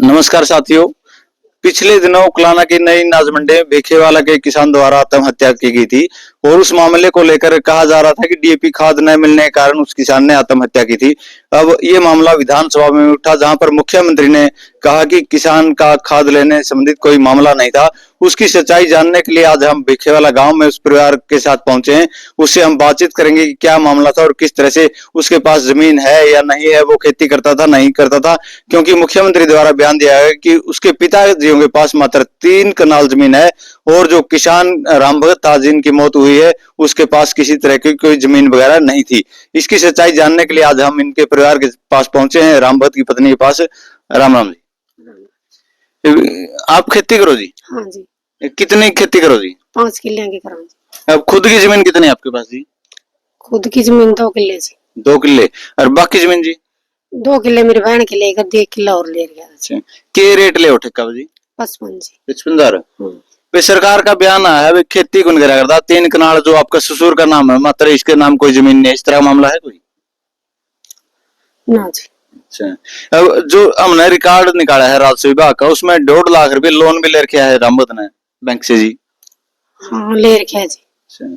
नमस्कार साथियों। पिछले दिनों उकलाना की नई अनाज मंडी में भेखेवाला के किसान द्वारा आत्महत्या की गई थी और उस मामले को लेकर कहा जा रहा था कि डीएपी खाद न मिलने के कारण उस किसान ने आत्महत्या की थी। अब ये मामला विधानसभा में उठा, जहां पर मुख्यमंत्री ने कहा कि किसान का खाद लेने संबंधित कोई मामला नहीं था। उसकी सच्चाई जानने के लिए आज हम भेखेवाला गांव में उस परिवार के साथ पहुंचे हैं। उससे हम बातचीत करेंगे कि क्या मामला था और किस तरह से उसके पास जमीन है या नहीं है, वो खेती करता था नहीं करता था। क्योंकि मुख्यमंत्री द्वारा बयान दिया है कि उसके पिताजियों के पास मात्र 3 कनाल जमीन है और जो किसान रामभगत था जिनकी मौत हुई है उसके पास किसी तरह की कोई जमीन वगैरह नहीं थी। इसकी सच्चाई जानने के लिए आज हम इनके परिवार के पास पहुंचे हैं, रामभगत की पत्नी के पास। राम राम जी। आप खेती करो जी? हाँ जी। कितनी खेती करो जी? 5 किले की करो। अब खुद की जमीन कितनी है आपके पास जी? खुद की जमीन 2 किले जी। 2 किले। और बाकी जमीन जी? 2 किले मेरी बहन के लिए, 1 किला और ले गया। अच्छा, के रेट ले उठे कब जी? 55 जी। 55,000। सरकार का बयान आया है खेती कौन करा करता? 3 कनाल जो आपका ससुर का नाम है, मात्र इसके नाम कोई जमीन नहीं, इस तरह मामला है कोई? ना जी। अच्छा, अब जो हमने रिकॉर्ड निकाला है राजस्व विभाग का, उसमें 1.5 लाख रुपए लोन भी ले रखा है रामभगत ने बैंक से जी। हाँ, ले रखा है जी। अच्छा,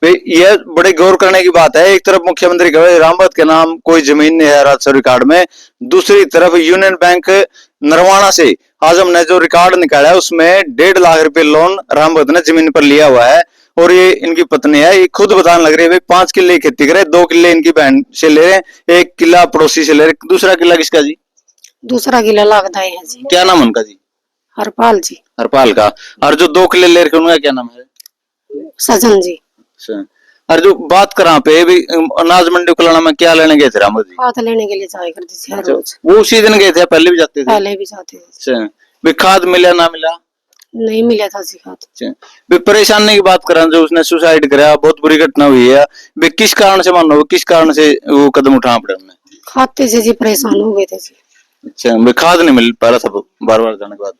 ये बड़े गौर करने की बात है। एक तरफ मुख्यमंत्री कहे रामभगत के नाम कोई जमीन नहीं है राजस्व रिकॉर्ड में, दूसरी तरफ यूनियन बैंक नरवाना से आज हमने जो रिकॉर्ड निकाला है उसमें 1.5 लाख रुपए लोन रामभगत ने जमीन पर लिया हुआ है। और ये इनकी पत्नी है, ये खुद बताने लग रही है भाई 5 किले खेती करे, 2 किले इनकी बहन से ले रहे हैं, 1 किला पड़ोसी से ले रहे, दूसरा किला किसका जी? दूसरा किला लागदा है जी। क्या नाम उनका जी? हरपाल जी। हरपाल का। और जो 2 किले ले रखे उनका क्या नाम है? सजन जी। अच्छा, और जो बात करा पे भी अनाज मंडी उकलाना में क्या लेने गए थे रामभगत जी? खाद लेने के लिए जाया करती थी हर रोज। वो उसी दिन गए थे, पहले भी जाते थे? पहले भी जाते थे। अच्छा, भी खाद मिला ना मिला? नहीं मिला था जी खाद। अच्छा, भी परेशानी की बात करें, जो उसने सुसाइड कराया, बहुत बुरी घटना हुई है, भी किस कारण से मानो, किस कारण से वो कदम उठाना पड़ा उन्हें? खाते से जी परेशान हो गए थे जी। अच्छा, भी खाद नहीं मिल पा रहा था बार बार जाने के बाद।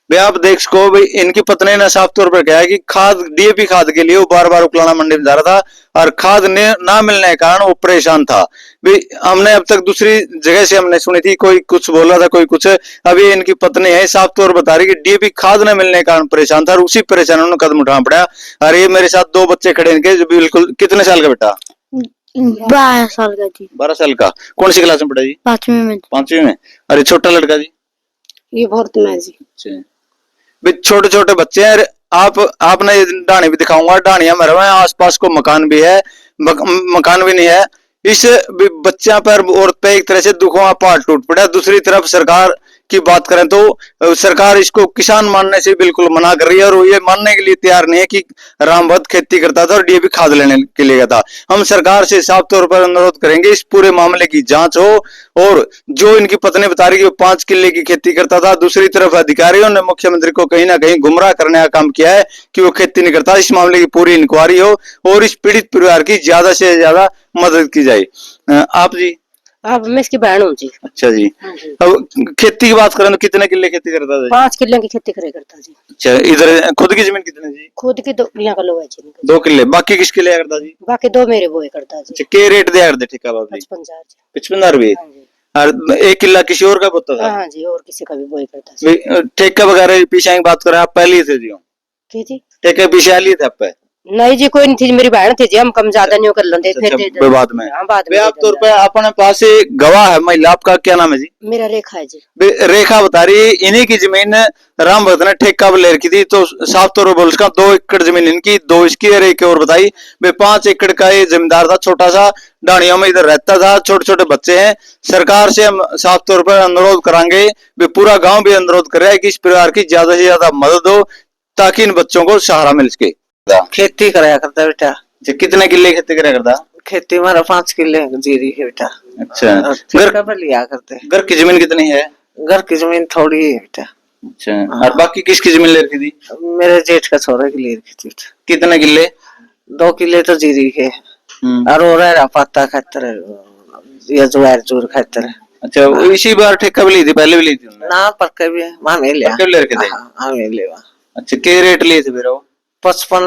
भाई आप देख सको, भाई इनकी पत्नी ने साफ तौर पर कहा है कि खाद, डीएपी खाद के लिए वो बार बार उकलाना मंडी में जा रहा था और खाद ना मिलने के कारण वो परेशान था। भाई हमने अब तक दूसरी जगह से हमने सुनी थी, कोई कुछ बोल रहा था, कोई कुछ। अभी इनकी पत्नी है साफ तौर बता रही कि डीएपी खाद न मिलने के कारण परेशान था और उसी परेशानी में कदम उठाना पड़ा। और ये मेरे साथ 2 बच्चे खड़े इनके, जो बिल्कुल, कितने साल का बेटा? 12 साल का जी। 12 साल का। कौन सी क्लास में पढ़ा जी? 5वीं में। 5वीं में। अरे छोटा लड़का जी? ये फोर्थ में जी। अच्छा, छोटे छोटे बच्चे हैं। आपने ढाणी भी दिखाऊंगा, ढाणिया में रहे, आसपास को मकान भी है, मकान भी नहीं है। इस बच्चा पर और पे एक तरह से दुखों का पहाड़ टूट पड़ा। दूसरी तरफ सरकार की बात करें तो सरकार इसको किसान मानने से बिल्कुल मना कर रही है और ये मानने के लिए तैयार नहीं है कि रामभगत खेती करता था और डीएपी खाद लेने के लिए गया था। हम सरकार से साफ तौर पर अनुरोध करेंगे इस पूरे मामले की जांच हो। और जो इनकी पत्नी बता रही है वो 5 किले की खेती करता था, दूसरी तरफ अधिकारियों ने मुख्यमंत्री को कहीं ना कहीं गुमराह करने का काम किया है कि वो खेती नहीं करता। इस मामले की पूरी इंक्वायरी हो और इस पीड़ित परिवार की ज्यादा से ज्यादा मदद की जाए। आप जी? अब मैं इसकी बहन हूँ जी। अच्छा जी। अब खेती की बात करें तो कितने किले खेती करता था? 5 किले की खेती करे करता जी। अच्छा, इधर खुद की जमीन कितनी जी? खुद की 2 किले का लो है जी। 2 किले। बाकी किसके लिए करता जी? बाकी 2 मेरे बोए करता जी। अच्छा, के रेट दिया करते ठेका बाबू? 55,000 जी। 55,000 रुपए। और 1 किला किसी और का होता था? हाँ जी, और किसी का भी बोए करता जी। ठेका वगैरह पीछे की बात करें, आप पहले ही थे जी? ठेके पीछे लिए थे आप पे? नहीं जी, कोई नहीं थी, मेरी बहन थी जी, हम कम ज्यादा नहीं कर लेते फिर बाद में। हाँ, बाद में आप तौर पे अपने पास गवाह है महिला, आपका क्या नाम है जी? मेरा रेखा है जी। रेखा बता रही इन्हीं की जमीन रामभगत ने ठेका पर ले रखी थी, तो साफ तौर पर बोल सका 2 एकड़ जमीन इनकी, 2 इसकी और 1 और बताई। 5 एकड़ का ये जमींदार था, छोटा सा ढाणियों में इधर रहता था, छोटे छोटे बच्चे हैं। सरकार से हम साफ तौर पर अनुरोध करांगे, पूरा गांव भी अनुरोध कर रहा है कि इस परिवार की ज्यादा से ज्यादा मदद हो ताकि इन बच्चों को सहारा मिल सके। खेती कराया करता बेटा। कितने किले खेती कराया करता? खेती हमारा 5 किले जीरी है बेटा। अच्छा, घर पर लिया करते। घर की जमीन कितनी है? घर की जमीन थोड़ी है बेटा। अच्छा, और बाकी किसकी जमीन ले रखी थी? मेरे जेठ का छोरा की ले रखी थी। कितने किले? 2 किले तो जीरी के और हो रहा पत्ता खातर या ज्वार जोर खातर। अच्छा, इसी बार ठेका भी ली थी? पहले भी ली थी ना, पर कभी वहां ले लिया। ले रखे थे? हाँ, ले। अच्छा, के रेट लिए थे फिर वो? 55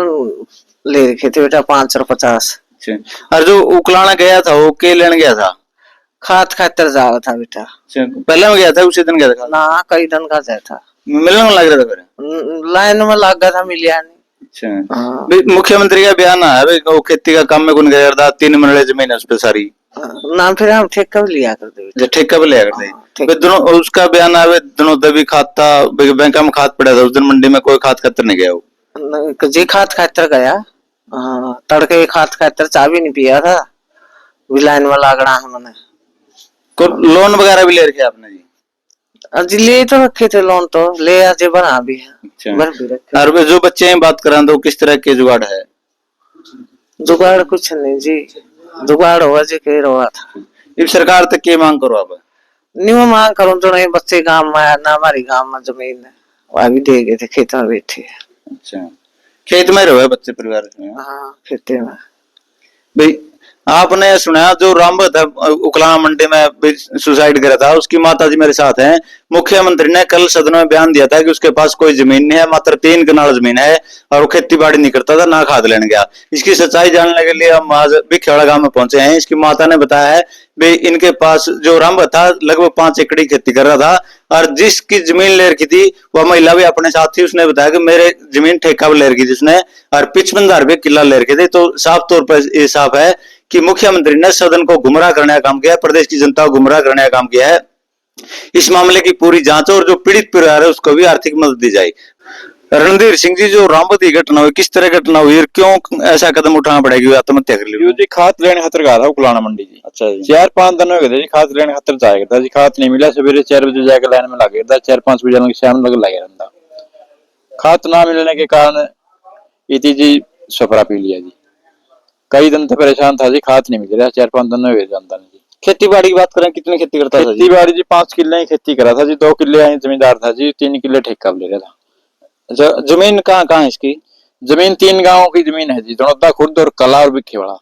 ले रखे थे बेटा, 5 और 50। और जो उकलाना गया था वो के लेने गया था? खाद खातर जावा था बेटा। अच्छा, पहले में गया था उसी दिन गया था खाद? ना कई दिन का जाया था, मिलने में लग रहा था फिर? लाइन में लग गया था, मिलिया नहीं। अच्छा, हाँ। भाई मुख्यमंत्री का बयान है भाई वो खेती का काम में कौन गया करता, 3 मरले जमीन है उस पे सारी, ना फिर हम ठेका भी लिया करते बेटा। जो ठेका पे लिया करते ठीक। भाई दोनों, उसका बयान है भाई दोनों दबी खाद था, बैंक में खाद पड़ा था उस दिन, मंडी में कोई खाद खतर नहीं गया वो। जी खाद खातर गया। हाँ, तड़के खाद खातर चाय भी नहीं पिया था, लाइन में लागड़ा हमने। को लोन वगैरह भी ले रखे आपने जी? अजी ले तो रखे थे लोन, तो ले आज बना भी है। अच्छा, भर भी रखे। और वे जो बच्चे हैं बात करा तो किस तरह के जुगाड़ है? जुगाड़ कुछ नहीं जी, जुगाड़ हुआ जी कह रहा था। इस सरकार तक की मांग करो आप? नहीं मैं मांग करूँ तो नहीं, बच्चे गांव में है ना, हमारी गांव में जमीन है, वह भी दे गए थे, खेत में बैठे। अच्छा, खेत में रहे बच्चे परिवार में? हाँ खेते में। भाई आपने सुना जो रामबत है उकला मंडी में सुसाइड करा था, उसकी माता जी मेरे साथ हैं। मुख्यमंत्री ने कल सदन में बयान दिया था कि उसके पास कोई जमीन नहीं है, मात्र 3 कनाल जमीन है और वो खेती बाड़ी नहीं करता था, ना खाद लेने गया। इसकी सच्चाई जानने के लिए हम आज भिखेवाड़ा गांव में पहुंचे हैं। इसकी माता ने बताया है भाई इनके पास जो रामबत था लगभग 5 एकड़ की खेती कर रहा था और जिसकी जमीन ले रखी थी वह महिला भी अपने साथ थी। उसने बताया कि मेरे जमीन ठेका पर ले रखी थी उसने और 55,000 रुपये किला ले रखे थे। तो साफ तौर पर ये साफ है कि मुख्यमंत्री ने सदन को गुमराह करने का काम किया है, प्रदेश की जनता को गुमराह करने का काम किया है। इस मामले की पूरी जांच और जो पीड़ित परिवार है उसको भी आर्थिक मदद दी जाए। रणधीर सिंह जी, जो रामबत की घटना हुई किस तरह घटना हुई और क्यों ऐसा कदम उठाना पड़ेगा आत्महत्या कर ली? जी खाद लेने खातर गया था उकलाना मंडी जी। अच्छा जी। 4-5 दिन हो गए थे जी खाद लेने खातर जाया था जी, खाद नहीं मिला। सवेरे 4 बजे जाकर लाइन में लग गया था, 4-5 बजे लगे शाम लग लगे रहता। खाद ना मिलने के कारण इति जी सफरा पी लिया जी। कई दिन तो परेशान था जी, खाद नहीं मिल रहा, 4-5 दिन हो गए जानता नहीं जी। खेती बाड़ी की बात करें कितनी खेती करता था? खेती बाड़ी जी 5 किले ही खेती करा था जी, 2 किले जमींदार था जी, 3 किले ठेका ले रहा था। अच्छा, जमीन कहाँ कहाँ है इसकी? जमीन 3 गांवों की जमीन है जी, दनौदा खुर्द और कला और भिखेवाड़ा,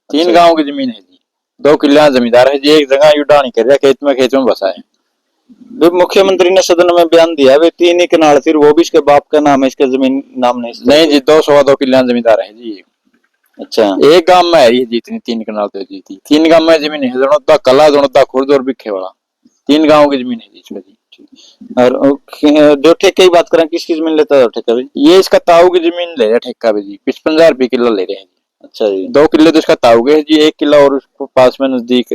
3 गांवों की जमीन है जी। 2 किले जमींदार है जी, एक जगह युडा नहीं कर रहा, खेत में बसा है। मुख्यमंत्री ने सदन में बयान दिया है 3 ही कनाल, फिर वो भी इसके बाप का नाम है, इसका जमीन नाम नहीं जी, 2 किले जमींदार है जी। अच्छा, एक गांव में है ये जितनी 3 कनाल तो जी थी, 3 गांव में जमीन है, दनौदा कला, दनौदा खुर्द और भिखेवाड़ा, 3 गांवों की जमीन है जी इसमें जी। और जो ठेके की बात करें किसकी जमीन लेता है ठेका भी? ये इसका ताऊ की जमीन ले रहा है ठेका भी जी, 55,000 रुपये किलो ले रहे हैं जी। अच्छा जी। 2 किले तो इसका ताऊ के है जी, 1 किला और उसको पास में नजदीक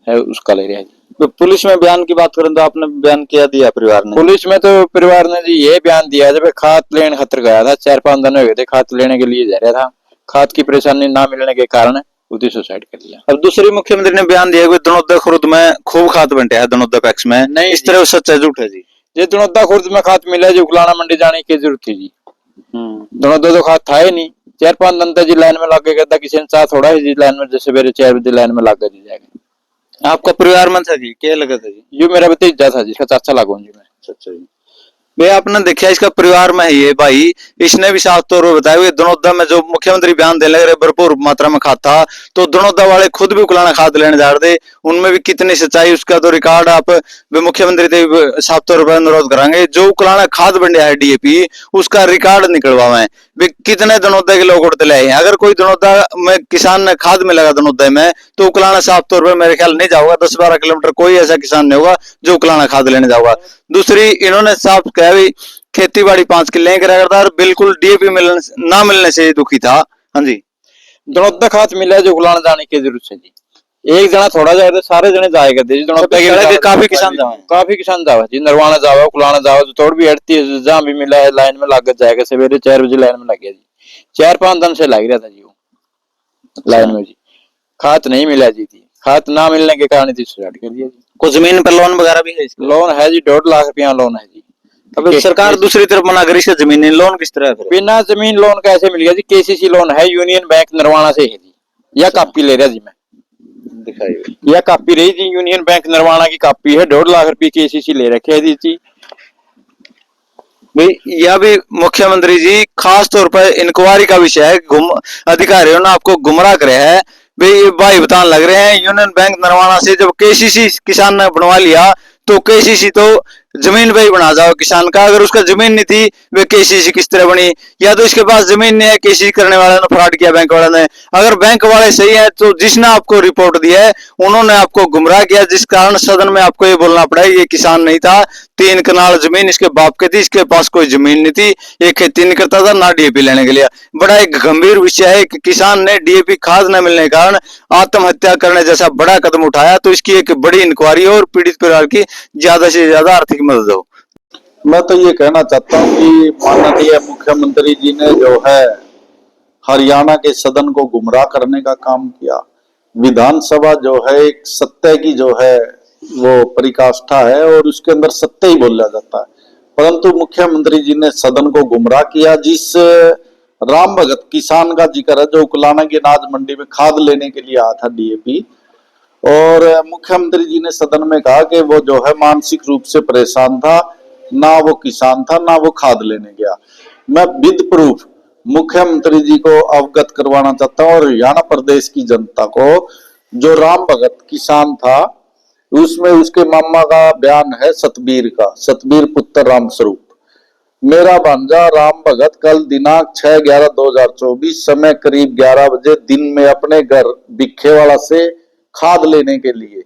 है उसका ले रहे हैं जी। तो पुलिस में बयान की बात करें तो आपने बयान क्या दिया परिवार ने? पुलिस में तो परिवार ने जी ये बयान दिया जब खाद लेने खातर गया था, 4-5 दिन हो गए थे खाद लेने के लिए जा रहा था, खाद की परेशानी ना मिलने के कारण उसने सुसाइड कर लिया। अब दूसरी मुख्यमंत्री ने बयान दिया कि दनौदा खुर्द में खूब खाद बंटे है, दनौदा पैक्स में नहीं इस तरह सच है झूठ है जी? ये दनौदा खुर्द में खाद मिला जी, उकलाना मंडी जाने की जरूरत थी जी। दनौदा तो खाद था ही नहीं, 4-5 दिन तक जी लाइन में लग गया, किसी ने साथ थोड़ा ही जी लाइन में, जैसे सवेरे 4 बजे लाइन में लग गया जी जाएगा। आपका परिवार में था जी, क्या लगा था जी? ये मेरा भतीजा था जी, इसका चाचा लागू जी मैं। अच्छा जी। भाई आपने देखा इसका परिवार में है ये भाई, इसने भी साफ तौर पर बताया हुए दनौदा में जो मुख्यमंत्री बयान देने लग रहे भरपूर मात्रा में खाद था, तो दनौदा वाले खुद भी उकलाना खाद लेने जा रहे थे, उनमें भी कितनी सच्चाई उसका तो रिकॉर्ड आप मुख्यमंत्री से साफ तौर पर अनुरोध करेंगे। जो उकलाना खाद बंडिया है डीएपी, उसका रिकॉर्ड निकलवावे कितने दनौदा के लोग उड़ते लाए हैं। अगर कोई दनौदा में किसान ने खाद मिलेगा दनौदा में तो उकलाना साफ तौर पर मेरे ख्याल नहीं जाऊंगा, 10-12 किलोमीटर कोई ऐसा किसान नहीं होगा जो उकलाना खाद लेने जाऊंगा। दूसरी इन्होंने साफ कहा भी खेती बाड़ी 5 किले करा करता और बिल्कुल डीएपी ना मिलने से दुखी था। हाँ जी, दनौदा खाद मिला जो उकलाना जाने की जरूरत है जी, एक जना थोड़ा जाए तो सारे जने जाए करते जी। दनौदा के काफी किसान जावे, काफी किसान जावा जी, नरवाना जावा, उकलाना जावा, जो थोड़ी भी हटती है जहां भी मिला है लाइन में लग जाएगा। सवेरे 4 बजे लाइन में लग गया जी, 4-5 दिन से लग रहा था जी वो लाइन में जी, खाद नहीं मिला जी थी, खाद ना मिलने के कारण सुसाइड कर दिया जी। कुछ जमीन पर लोन वगैरह भी है? लोन है जी, 1.5 लाख रुपया लोन है जी। अब सरकार दूसरी तरफ मना करी इसका जमीन लोन किस तरह है? बिना जमीन लोन कैसे मिल गया जी? केसीसी लोन है, यूनियन बैंक नरवाना से है जी, या कापी ले रहा जी मैं दिखाइए, यह कापी रही जी, यूनियन बैंक नरवाना की कापी है, 1.5 लाख रुपए केसीसी ले रखे है जी। भाई यह भी मुख्यमंत्री जी खास तौर पर इंक्वायरी का विषय है, अधिकारियों ने आपको गुमराह करे है भाई बताने लग रहे हैं। यूनियन बैंक नरवाना से जब केसीसी किसान ने बनवा लिया तो केसीसी तो जमीन पे ही बना जाओ किसान का। अगर उसका जमीन नहीं थी वे केसीसी किस तरह बनी, या तो इसके पास जमीन नहीं है, केसीसी करने वाले ने फ्रॉड किया बैंक वाले ने। अगर बैंक वाले सही है तो जिसने आपको रिपोर्ट दिया है उन्होंने आपको गुमराह किया, जिस कारण सदन में आपको ये बोलना पड़ा ये किसान नहीं था, 3 कनाल जमीन इसके बाप की थी, इसके पास कोई जमीन नहीं थी, ये खेती नहीं करता था, ना डीएपी लेने के लिए। बड़ा एक गंभीर विषय है कि किसान ने डीएपी खाद न मिलने के कारण आत्महत्या करने जैसा बड़ा कदम उठाया, तो इसकी एक बड़ी इंक्वायरी हो और पीड़ित परिवार की ज्यादा से ज्यादा आर्थिक मदद हो। मैं तो ये कहना चाहता हूँ कि माननीय मुख्यमंत्री जी ने जो है हरियाणा के सदन को गुमराह करने का काम किया। विधानसभा जो है एक सत्य की जो है वो परिकाष्ठा है और उसके अंदर सत्य ही बोला जाता है, परंतु मुख्यमंत्री जी ने सदन को गुमराह किया। जिस राम भगत किसान का जिक्र है जो उकलाना की अनाज मंडी में खाद लेने के लिए आया था डीएपी, और मुख्यमंत्री जी ने सदन में कहा कि वो जो है मानसिक रूप से परेशान था, ना वो किसान था ना वो खाद लेने गया। मैं विद प्रूफ मुख्यमंत्री जी को अवगत करवाना चाहता हूँ और हरियाणा प्रदेश की जनता को, जो राम भगत किसान था उसमें उसके मामा का बयान है सतबीर का, सतबीर पुत्र राम स्वरूप। मेरा भांजा राम भगत कल दिनांक 6/11/2024 समय करीब 11 बजे दिन में अपने घर भिखेवाड़ा से खाद लेने के लिए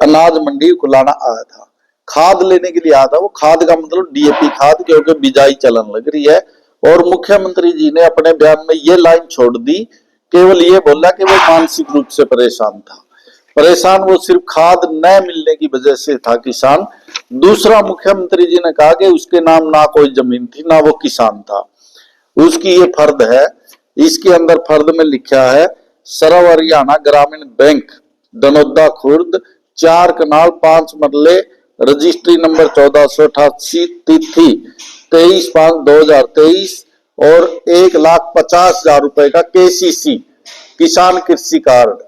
अनाज मंडी उकलाना आया था। खाद लेने के लिए आया था, वो खाद का मतलब डीएपी खाद, क्योंकि बिजाई चलन लग रही है। और मुख्यमंत्री जी ने अपने बयान में ये लाइन छोड़ दी, केवल ये बोला कि वो मानसिक रूप से परेशान था। परेशान वो सिर्फ खाद न मिलने की वजह से था किसान। दूसरा, मुख्यमंत्री जी ने कहा कि उसके नाम ना कोई जमीन थी ना वो किसान था, उसकी ये फर्द है। इसके अंदर फर्द में लिखा है सर्व हरियाणा ग्रामीण बैंक दनोदा खुर्द 4 कनाल 5 मरले, रजिस्ट्री नंबर 1488, तिथि 23/5/2023 और 1,50,000 रुपए का केसीसी किसान कृषि कार्ड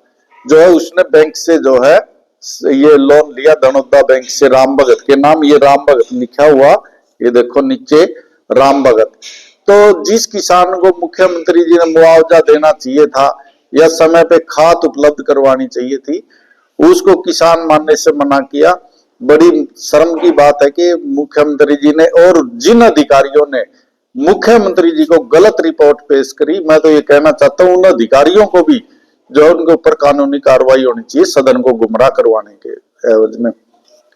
जो है उसने बैंक से जो है ये लोन लिया धनोदा बैंक से राम भगत के नाम। ये राम भगत लिखा हुआ, ये देखो नीचे राम भगत। तो जिस किसान को मुख्यमंत्री जी ने मुआवजा देना चाहिए था या समय पे खाद उपलब्ध करवानी चाहिए थी, उसको किसान मानने से मना किया। बड़ी शर्म की बात है कि मुख्यमंत्री जी ने और जिन अधिकारियों ने मुख्यमंत्री जी को गलत रिपोर्ट पेश करी, मैं तो ये कहना चाहता हूं उन अधिकारियों को भी जो उनके ऊपर कानूनी कार्रवाई होनी चाहिए सदन को गुमराह करवाने के एवज में।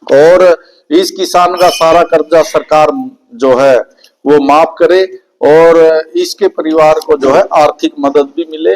और इस किसान का सारा कर्जा सरकार जो है वो माफ करे और इसके परिवार को जो है आर्थिक मदद भी मिले।